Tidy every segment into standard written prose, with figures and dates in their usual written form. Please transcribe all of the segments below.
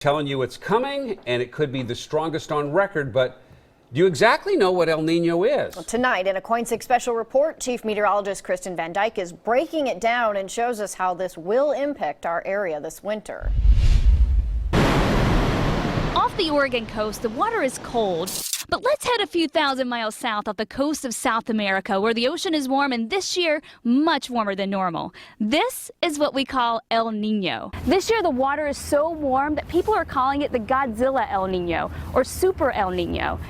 Telling you it's coming, and it could be the strongest on record, but do you exactly know what El Nino is? Well, tonight, in a KOIN 6 special report, Chief Meteorologist Kristen Van Dyke is breaking it down and shows us how this will impact our area this winter. Off the Oregon coast, the water is cold. But let's head a few thousand miles south off the coast of South America, where the ocean is warm and this year much warmer than normal. This is what we call El Nino. This year the water is so warm that people are calling it the Godzilla El Nino or Super El Nino.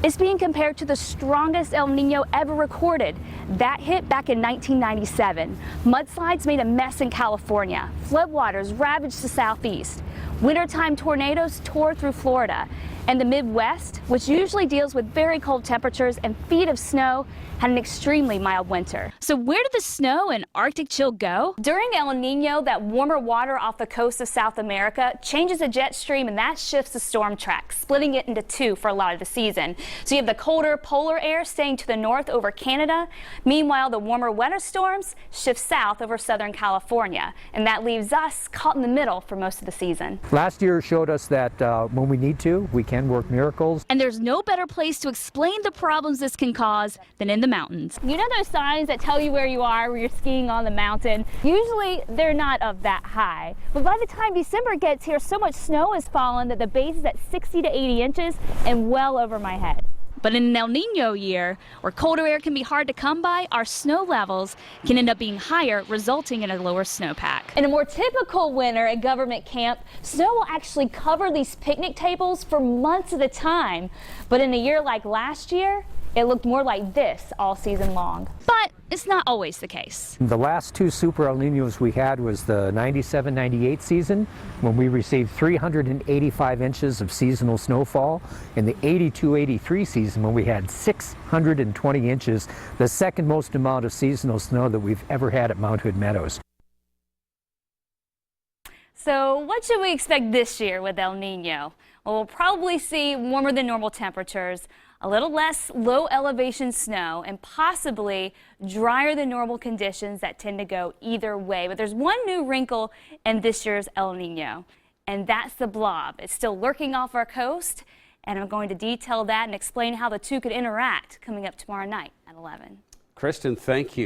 It's being compared to the strongest El Nino ever recorded. That hit back in 1997. Mudslides made a mess in California. Floodwaters ravaged the southeast. Wintertime tornadoes tore through Florida. And the Midwest, which usually deals with very cold temperatures and feet of snow, had an extremely mild winter. So where did the snow and Arctic chill go? During El Nino, that warmer water off the coast of South America changes the jet stream, and that shifts the storm track, splitting it into two for a lot of the season. So you have the colder polar air staying to the north over Canada. Meanwhile, the warmer, wetter storms shift south over Southern California, and that leaves us caught in the middle for most of the season. Last year showed us that when we need to, we can work miracles. And there's no better place to explain the problems this can cause than in the mountains. You know those signs that tell you where you are, where you're skiing on the mountain? Usually they're not of that high. But by the time December gets here, so much snow has fallen that the base is at 60 to 80 inches and well over my head. But in an El Nino year, where colder air can be hard to come by, our snow levels can end up being higher, resulting in a lower snowpack. In a more typical winter at government camp, snow will actually cover these picnic tables for months at a time. But in a year like last year, it looked more like this all season long. But it's not always the case. The last two Super El Ninos we had was the 97-98 season, when we received 385 inches of seasonal snowfall, and the 82-83 season when we had 620 inches, the second most amount of seasonal snow that we've ever had at Mount Hood Meadows. So what should we expect this year with El Nino? Well, we'll probably see warmer than normal temperatures, a little less low elevation snow, and possibly drier than normal conditions that tend to go either way. But there's one new wrinkle in this year's El Nino, and that's the blob. It's still lurking off our coast, and I'm going to detail that and explain how the two could interact coming up tomorrow night at 11. Kristen, thank you.